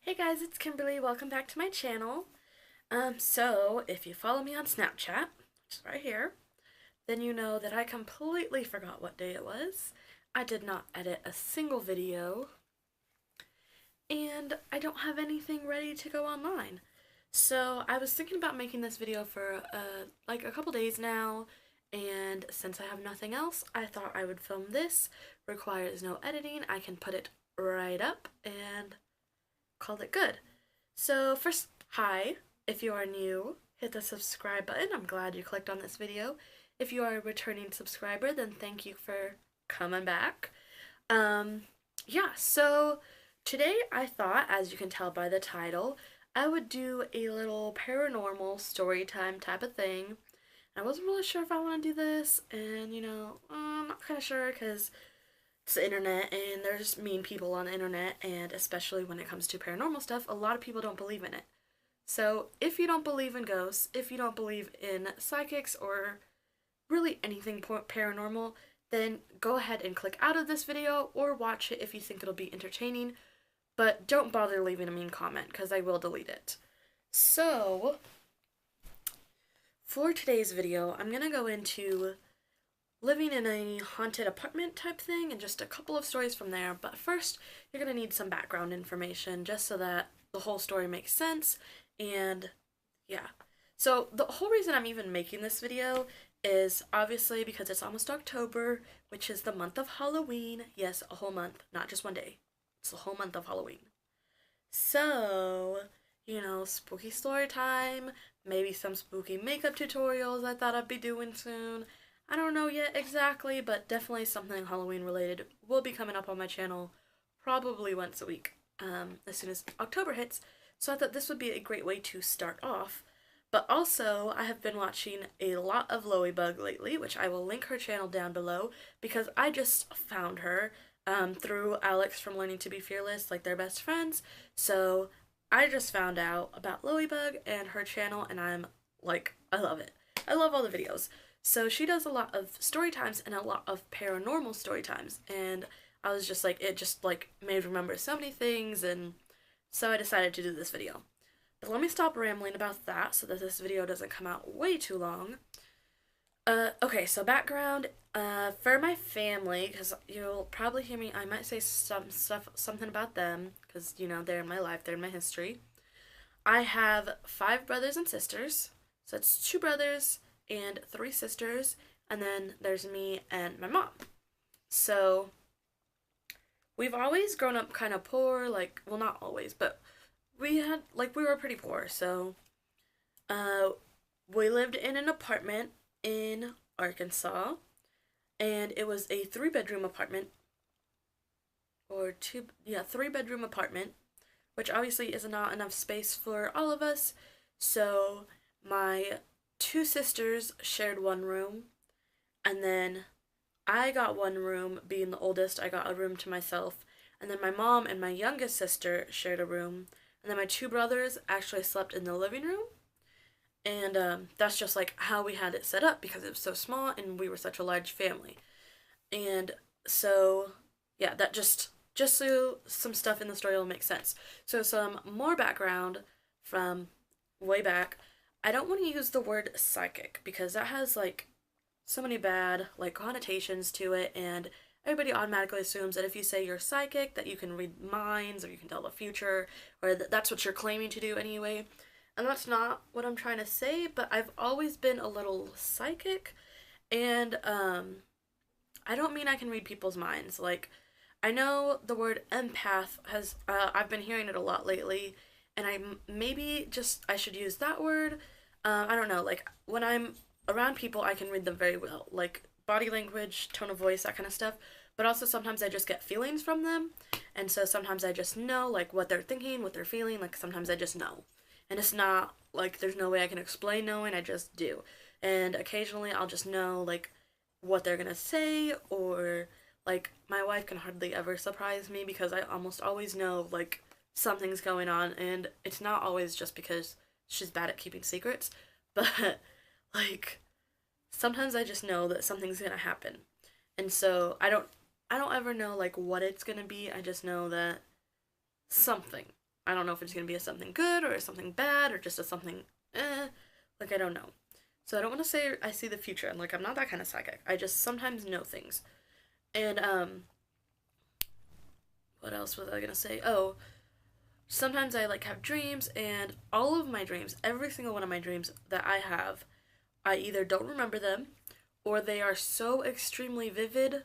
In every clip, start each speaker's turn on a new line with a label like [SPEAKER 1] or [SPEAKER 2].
[SPEAKER 1] Hey guys, it's Kimberly. Welcome back to my channel. So if you follow me on Snapchat, which is right here, then you know that I completely forgot what day it was. I did not edit a single video, and I don't have anything ready to go online. So I was thinking about making this video for like a couple days now, and since I have nothing else, I thought I would film this. Requires no editing. I can put it right up and call it good. So first, hi, if you are new, hit the subscribe button. I'm glad you clicked on this video. If you are a returning subscriber, then thank you for coming back. Um, yeah, so today I thought, as you can tell by the title, I would do a little paranormal story time type of thing. I wasn't really sure if I want to do this, and I'm not kind of sure because it's the internet and there's mean people on the internet, and especially when it comes to paranormal stuff, a lot of people don't believe in it. So if you don't believe in ghosts, if you don't believe in psychics or really anything paranormal, then go ahead and click out of this video or watch it if you think it'll be entertaining, but don't bother leaving a mean comment because I will delete it. So for today's video, I'm gonna go into living in a haunted apartment type thing and just a couple of stories from there. But first, you're going to need some background information just so that the whole story makes sense. And yeah. So the whole reason I'm even making this video is obviously because it's almost October, which is the month of Halloween. Yes, a whole month, not just one day. It's the whole month of Halloween. So, spooky story time, maybe some spooky makeup tutorials I thought I'd be doing soon. I don't know yet exactly, but definitely something Halloween related will be coming up on my channel probably once a week as soon as October hits. So I thought this would be a great way to start off. But also, I have been watching a lot of Bug lately, which I will link her channel down below because I just found her through Alex from Learning to Be Fearless, like they're best friends. So I just found out about Bug and her channel, and I'm like, I love it. I love all the videos. So she does a lot of story times and a lot of paranormal story times, and I was just like, it just like made me remember so many things, and so I decided to do this video. But let me stop rambling about that so that this video doesn't come out way too long. Okay, so background, for my family, because you'll probably hear me, I might say something about them, because, they're in my life, they're in my history. I have 5 brothers and sisters, so it's 2 brothers and 3 sisters, and then there's me and my mom. So we've always grown up kind of poor, like, well, not always, but we were pretty poor. So uh we lived in an apartment in Arkansas, and it was a 3-bedroom apartment, or 3-bedroom apartment, which obviously is not enough space for all of us. So my 2 sisters shared one room, and then I got one room. Being the oldest, I got a room to myself, and then my mom and my youngest sister shared a room, and then my 2 brothers actually slept in the living room. And that's just like how we had it set up because it was so small and we were such a large family. And so yeah, that just so some stuff in the story will make sense. So some more background from way back. I don't want to use the word psychic because that has like so many bad like connotations to it, and everybody automatically assumes that if you say you're psychic that you can read minds or you can tell the future, or that's what you're claiming to do anyway. And that's not what I'm trying to say, but I've always been a little psychic, and I don't mean I can read people's minds. Like, I know the word empath has, I've been hearing it a lot lately, and maybe just, I should use that word. I don't know, like, when I'm around people, I can read them very well, like body language, tone of voice, that kind of stuff. But also sometimes I just get feelings from them, and so sometimes I just know, like, what they're thinking, what they're feeling, like, sometimes I just know. And it's not, like, there's no way I can explain knowing, I just do. And occasionally I'll just know, like, what they're gonna say, or like my wife can hardly ever surprise me because I almost always know like something's going on, and it's not always just because she's bad at keeping secrets, but like sometimes I just know that something's gonna happen. And so I don't ever know like what it's gonna be. I just know that something. I don't know if it's going to be a something good or a something bad or just a something like I don't know. So I don't want to say I see the future. And like I'm not that kind of psychic. I just sometimes know things. And what else was I going to say? Oh, sometimes I like have dreams, and all of my dreams, every single one of my dreams that I have, I either don't remember them or they are so extremely vivid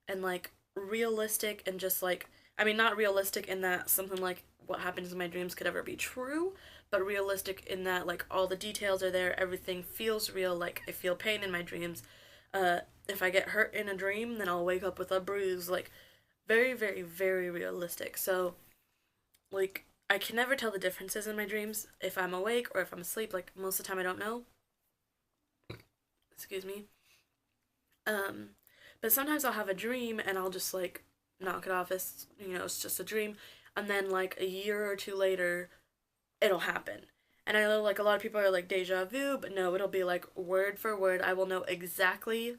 [SPEAKER 1] and like realistic and just like, I mean, not realistic in that something like what happens in my dreams could ever be true, but realistic in that like all the details are there, everything feels real, like I feel pain in my dreams. If I get hurt in a dream, then I'll wake up with a bruise, like very, very, very realistic. So, like, I can never tell the differences in my dreams if I'm awake or if I'm asleep. Like, most of the time I don't know. Excuse me. Um, but sometimes I'll have a dream and I'll just like knock it off as, it's just a dream. And then like a year or two later, it'll happen. And I know like a lot of people are like deja vu, but no, it'll be like word for word. I will know exactly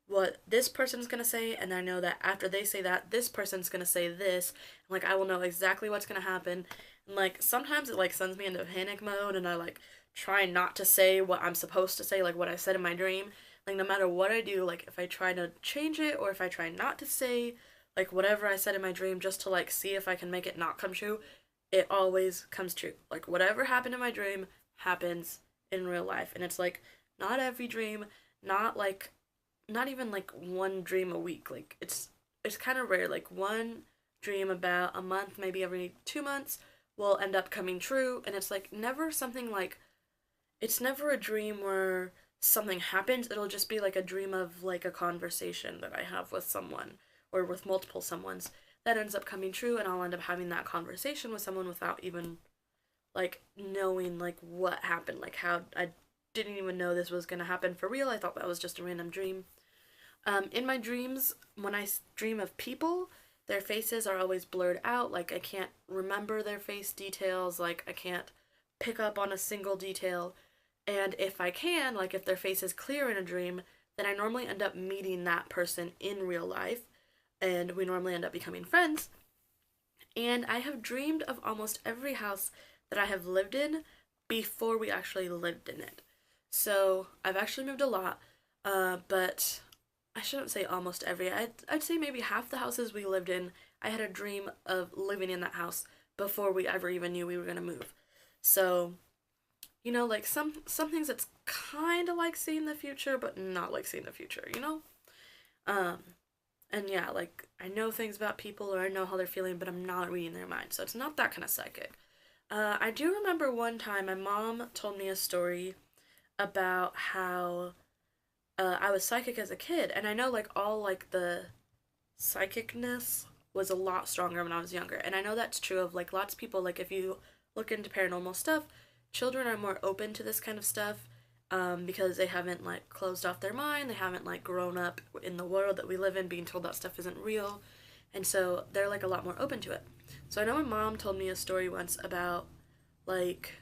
[SPEAKER 1] what this person's gonna say, and I know that after they say that, this person's gonna say this. And, like I will know exactly what's gonna happen. And like sometimes it like sends me into panic mode, and I like try not to say what I'm supposed to say, like what I said in my dream. Like no matter what I do, like if I try to change it or if I try not to say like whatever I said in my dream just to like see if I can make it not come true, it always comes true. Like whatever happened in my dream happens in real life. And it's like not every dream, not even like one dream a week. Like it's kind of rare. Like one dream about a month, maybe every 2 months will end up coming true, and it's like never something like it's never a dream where something happens. It'll just be like a dream of like a conversation that I have with someone or with multiple someones that ends up coming true, and I'll end up having that conversation with someone without even like knowing like what happened, like how I didn't even know this was going to happen for real. I thought that was just a random dream. In my dreams, when I dream of people, their faces are always blurred out. Like, I can't remember their face details. Like, I can't pick up on a single detail. And if I can, like, if their face is clear in a dream, then I normally end up meeting that person in real life. And we normally end up becoming friends. And I have dreamed of almost every house that I have lived in before we actually lived in it. So, I've actually moved a lot, but I shouldn't say almost every. I'd say maybe half the houses we lived in, I had a dream of living in that house before we ever even knew we were gonna move. So, like some things it's kind of like seeing the future, but not like seeing the future. Um, and yeah, like I know things about people or I know how they're feeling, but I'm not reading their mind, so it's not that kind of psychic. I do remember one time my mom told me a story about how I was psychic as a kid, and I know like all like the psychicness was a lot stronger when I was younger, and I know that's true of like lots of people. Like if you look into paranormal stuff, children are more open to this kind of stuff because they haven't like closed off their mind, they haven't like grown up in the world that we live in, being told that stuff isn't real, and so they're like a lot more open to it. So I know my mom told me a story once about like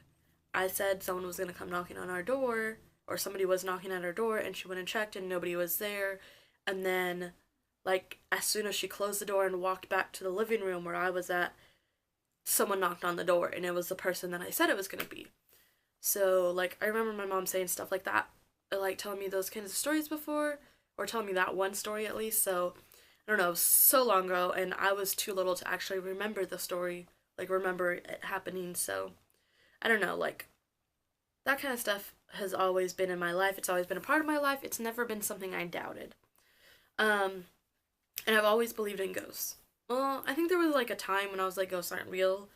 [SPEAKER 1] I said someone was gonna come knocking on our door or somebody was knocking at her door and she went and checked and nobody was there. And then, like, as soon as she closed the door and walked back to the living room where I was at, someone knocked on the door and it was the person that I said it was gonna be. So, like, I remember my mom saying stuff like that, like telling me those kinds of stories before, or telling me that one story at least. So, I don't know, it was so long ago and I was too little to actually remember the story, like, remember it happening. So, I don't know, like, that kind of stuff has always been in my life. It's always been a part of my life. It's never been something I doubted. Um, and I've always believed in ghosts. Well, I think there was like a time when I was like, ghosts aren't real.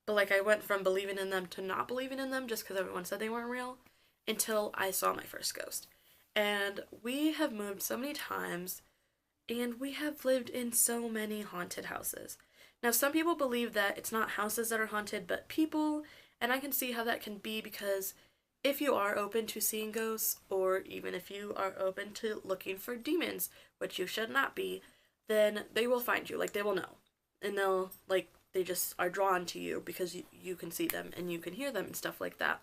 [SPEAKER 1] But like I went from believing in them to not believing in them just because everyone said they weren't real until I saw my first ghost. And we have moved so many times and we have lived in so many haunted houses. Now, some people believe that it's not houses that are haunted, but people, and I can see how that can be because if you are open to seeing ghosts, or even if you are open to looking for demons, which you should not be, then they will find you. Like, they will know. And they'll, like, they just are drawn to you because you can see them and you can hear them and stuff like that.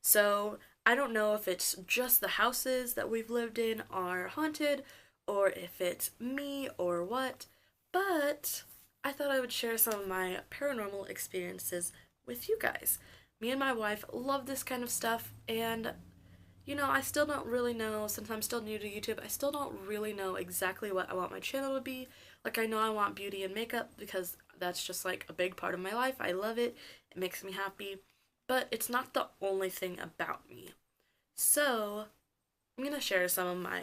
[SPEAKER 1] So, I don't know if it's just the houses that we've lived in are haunted, or if it's me or what, but I thought I would share some of my paranormal experiences with you guys. Me and my wife love this kind of stuff, and I still don't really know, since I'm still new to YouTube, I still don't really know exactly what I want my channel to be. Like, I know I want beauty and makeup because that's just like a big part of my life. I love it, it makes me happy, but it's not the only thing about me. So, I'm gonna share some of my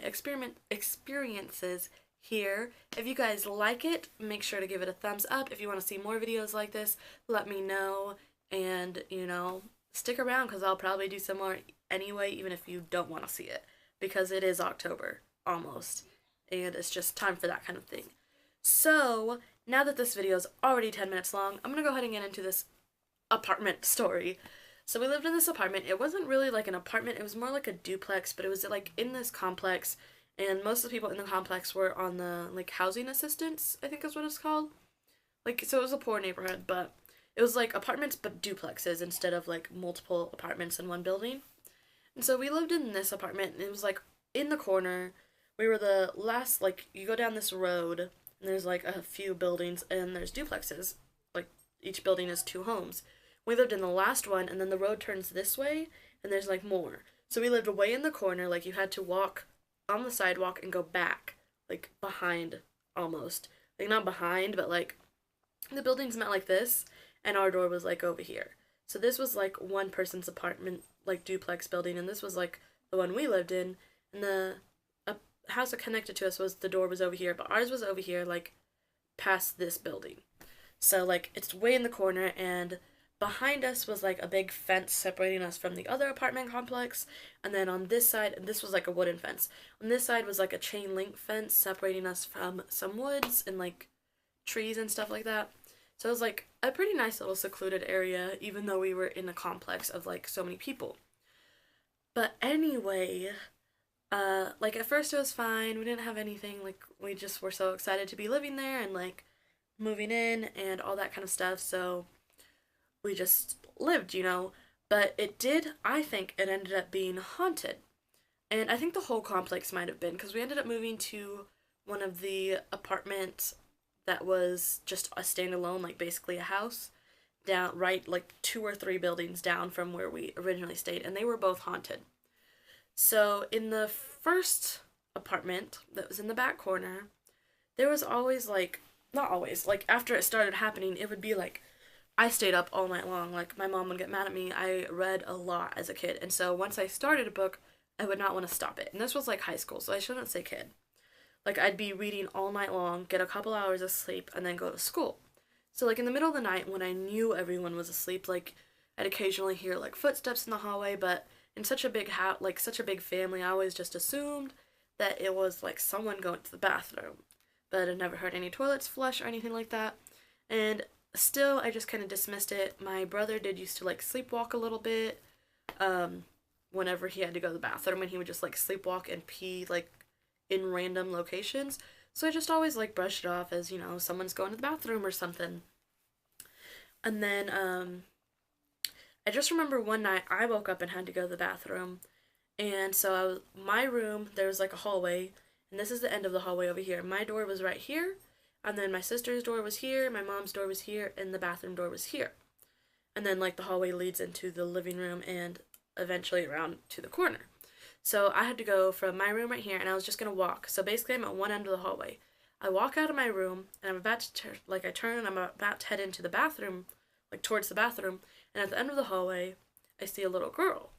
[SPEAKER 1] experiences here. If you guys like it, make sure to give it a thumbs up. If you want to see more videos like this, let me know. And, stick around because I'll probably do some more anyway, even if you don't want to see it. Because it is October, almost. And it's just time for that kind of thing. So, now that this video is already 10 minutes long, I'm going to go ahead and get into this apartment story. So we lived in this apartment. It wasn't really like an apartment, it was more like a duplex, but it was like in this complex, and most of the people in the complex were on the like housing assistance, I think is what it's called. Like, so it was a poor neighborhood, but it was like apartments but duplexes instead of like multiple apartments in one building. And so we lived in this apartment, and it was like in the corner. We were the last, like, you go down this road, and there's like a few buildings, and there's duplexes. Like, each building is two homes. We lived in the last one, and then the road turns this way, and there's like more. So we lived way in the corner, like you had to walk on the sidewalk and go back, like behind almost. Like, not behind, but like the buildings met like this, and our door was like over here. So this was like one person's apartment, like duplex building, and this was like the one we lived in, and the house that connected to us was, the door was over here, but ours was over here, like past this building. So like it's way in the corner, and behind us was like a big fence separating us from the other apartment complex, and then on this side, and this was like a wooden fence, on this side was like a chain link fence separating us from some woods and like trees and stuff like that. So it was like a pretty nice little secluded area, even though we were in a complex of like so many people. But anyway, like at first it was fine, we didn't have anything, like we just were so excited to be living there and like moving in and all that kind of stuff, so we just lived, But I think it ended up being haunted. And I think the whole complex might have been, because we ended up moving to one of the apartments that was just a standalone, like basically a house, down, right, like 2 or 3 buildings down from where we originally stayed, and they were both haunted. So in the first apartment that was in the back corner, there was always like, not always, like after it started happening, it would be like, I stayed up all night long. Like, my mom would get mad at me. I read a lot as a kid. And so once I started a book, I would not want to stop it. And this was like high school, so I shouldn't say kid. Like, I'd be reading all night long, get a couple hours of sleep, and then go to school. So like in the middle of the night when I knew everyone was asleep, like I'd occasionally hear like footsteps in the hallway, but in such a big house, like such a big family, I always just assumed that it was like someone going to the bathroom. But I never heard any toilets flush or anything like that. And still, I just kind of dismissed it. My brother did used to like sleepwalk a little bit, whenever he had to go to the bathroom, and he would just like sleepwalk and pee like in random locations. So I just always like brushed it off as, someone's going to the bathroom or something. And then I just remember one night I woke up and had to go to the bathroom, and so my room, there was like a hallway, and this is the end of the hallway over here. My door was right here, and then my sister's door was here, my mom's door was here, and the bathroom door was here. And then like the hallway leads into the living room and eventually around to the corner. So I had to go from my room right here, and I was just gonna walk. So basically I'm at one end of the hallway. I walk out of my room, and I'm about to I turn, and I'm about to head into the bathroom, like towards the bathroom, and at the end of the hallway, I see a little girl.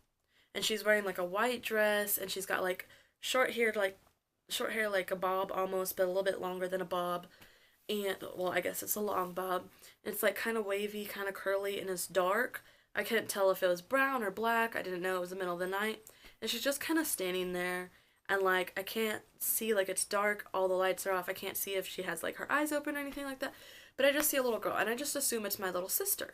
[SPEAKER 1] And she's wearing like a white dress, and she's got like short hair like a bob almost, but a little bit longer than a bob. And, well, I guess it's a long bob. It's like kind of wavy, kind of curly, and it's dark. I couldn't tell if it was brown or black. I didn't know, it was the middle of the night. And she's just kind of standing there, and like I can't see, like it's dark, all the lights are off. I can't see if she has like her eyes open or anything like that. But I just see a little girl, and I just assume it's my little sister.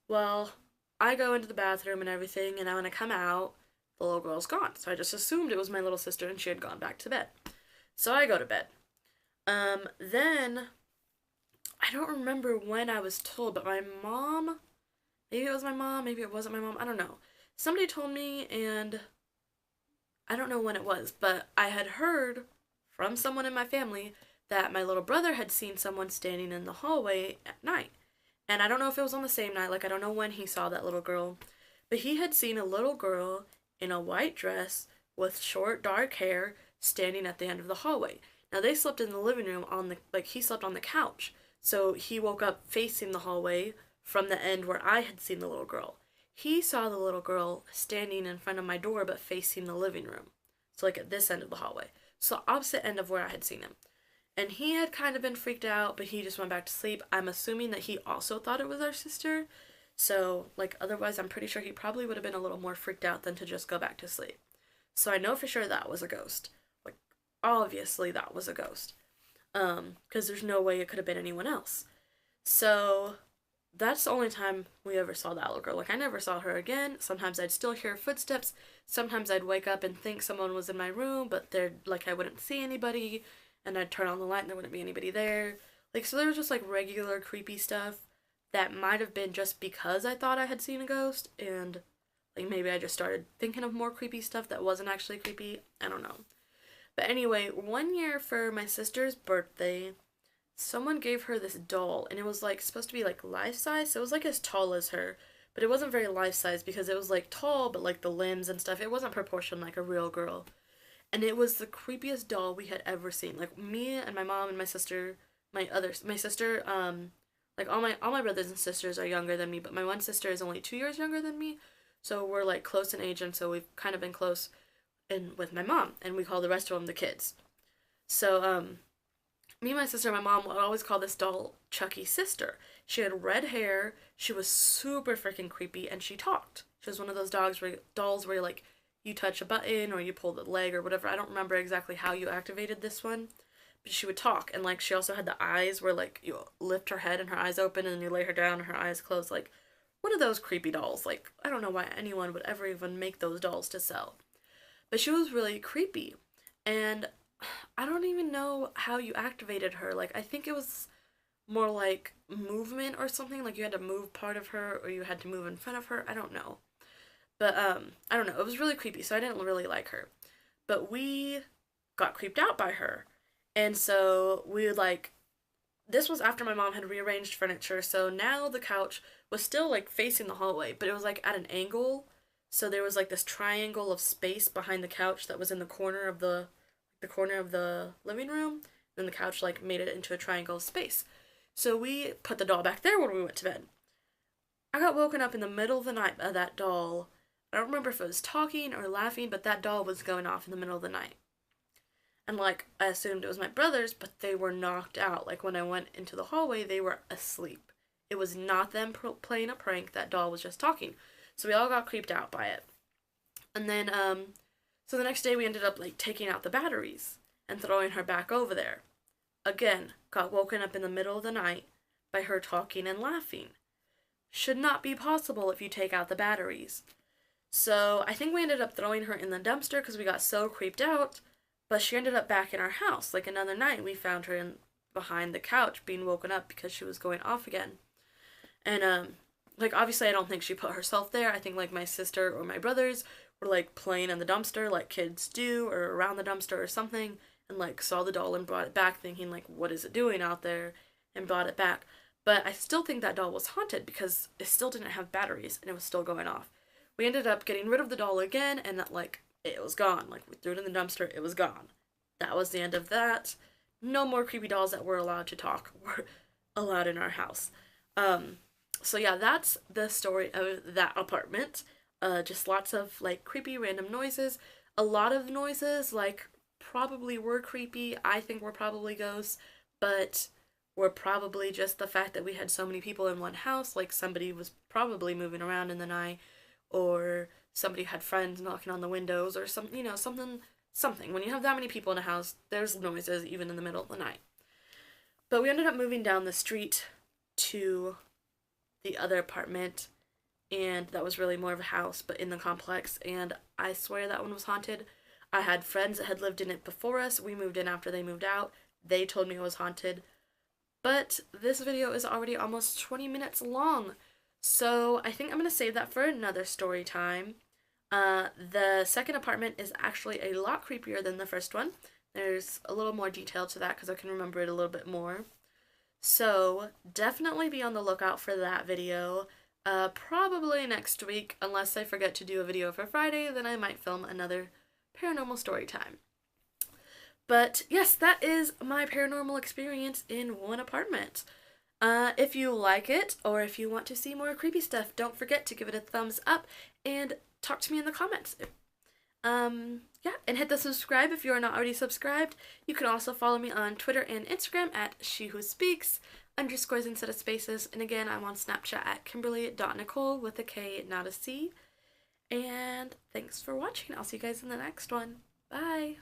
[SPEAKER 1] Well, I go into the bathroom and everything, and when I come out, the little girl's gone. So I just assumed it was my little sister and she had gone back to bed. So I go to bed. Then, I don't remember when I was told, but my mom, maybe it was my mom, maybe it wasn't my mom, I don't know. Somebody told me, and I don't know when it was, but I had heard from someone in my family that my little brother had seen someone standing in the hallway at night. And I don't know if it was on the same night, like I don't know when he saw that little girl, but he had seen a little girl in a white dress with short dark hair standing at the end of the hallway. Now they slept in the living room on the like he slept on the couch. So he woke up facing the hallway from the end where I had seen the little girl. He saw the little girl standing in front of my door but facing the living room. So like at this end of the hallway. So opposite end of where I had seen him. And he had kind of been freaked out, but he just went back to sleep. I'm assuming that he also thought it was our sister. So, like, otherwise, I'm pretty sure he probably would have been a little more freaked out than to just go back to sleep. So I know for sure that was a ghost. Like, obviously that was a ghost. Because there's no way it could have been anyone else. So, that's the only time we ever saw that little girl. Like, I never saw her again. Sometimes I'd still hear footsteps. Sometimes I'd wake up and think someone was in my room, but I wouldn't see anybody. And I'd turn on the light and there wouldn't be anybody there. Like, so there was just, like, regular creepy stuff that might have been just because I thought I had seen a ghost, and, like, maybe I just started thinking of more creepy stuff that wasn't actually creepy. I don't know. But anyway, one year for my sister's birthday, someone gave her this doll, and it was, like, supposed to be, like, life-size. So it was, like, as tall as her, but it wasn't very life-size because it was, like, tall, but, like, the limbs and stuff, it wasn't proportioned like a real girl. And it was the creepiest doll we had ever seen. Like, me and my mom and my sister, my sister, like, all my brothers and sisters are younger than me, but my one sister is only 2 years younger than me, so we're, like, close in age, and so we've kind of been close with my mom, and we call the rest of them the kids. So, me and my sister and my mom would always call this doll Chucky's sister. She had red hair, she was super freaking creepy, and she talked. She was one of those dolls where, like, you touch a button or you pull the leg or whatever. I don't remember exactly how you activated this one, but she would talk. And, like, she also had the eyes where, like, you lift her head and her eyes open and then you lay her down and her eyes closed. Like, one of those creepy dolls. Like, I don't know why anyone would ever even make those dolls to sell. But she was really creepy. And I don't even know how you activated her. Like, I think it was more like movement or something. Like, you had to move part of her or you had to move in front of her. I don't know. But, I don't know. It was really creepy, so I didn't really like her. But we got creeped out by her. And so we, like, this was after my mom had rearranged furniture, so now the couch was still, like, facing the hallway, but it was, like, at an angle. So there was, like, this triangle of space behind the couch that was in the corner of the living room. Then the couch, like, made it into a triangle of space. So we put the doll back there when we went to bed. I got woken up in the middle of the night by that doll. I don't remember if it was talking or laughing, but that doll was going off in the middle of the night. And, like, I assumed it was my brothers, but they were knocked out. Like, when I went into the hallway, they were asleep. It was not them playing a prank. That doll was just talking. So we all got creeped out by it. And then, so the next day we ended up, like, taking out the batteries and throwing her back over there. Again, got woken up in the middle of the night by her talking and laughing. Should not be possible if you take out the batteries. So I think we ended up throwing her in the dumpster because we got so creeped out, but she ended up back in our house. Like, another night we found her behind the couch being woken up because she was going off again. And, like, obviously I don't think she put herself there. I think, like, my sister or my brothers were, like, playing in the dumpster like kids do, or around the dumpster or something, and, like, saw the doll and brought it back thinking, like, what is it doing out there, and brought it back. But I still think that doll was haunted because it still didn't have batteries and it was still going off. We ended up getting rid of the doll again, and that, like, it was gone. Like, we threw it in the dumpster, it was gone. That was the end of that. No more creepy dolls that were allowed to talk were allowed in our house. So yeah, that's the story of that apartment. Just lots of, like, creepy random noises. A lot of noises, like, probably were creepy. I think were probably ghosts, but were probably just the fact that we had so many people in one house. Like, somebody was probably moving around in the night, or somebody had friends knocking on the windows, or something. When you have that many people in a house, there's noises even in the middle of the night. But we ended up moving down the street to the other apartment, and that was really more of a house, but in the complex, and I swear that one was haunted. I had friends that had lived in it before us. We moved in after they moved out. They told me it was haunted. But this video is already almost 20 minutes long, so I think I'm going to save that for another story time. The second apartment is actually a lot creepier than the first one. There's a little more detail to that because I can remember it a little bit more. So definitely be on the lookout for that video. Probably next week, unless I forget to do a video for Friday, then I might film another paranormal story time. But yes, that is my paranormal experience in one apartment. If you like it, or if you want to see more creepy stuff, don't forget to give it a thumbs up and talk to me in the comments. Yeah, and hit the subscribe if you are not already subscribed. You can also follow me on Twitter and Instagram at SheWhoSpeaks, underscores instead of spaces. And again, I'm on Snapchat at Kimberly.Nicole with a K, not a C. And thanks for watching. I'll see you guys in the next one. Bye.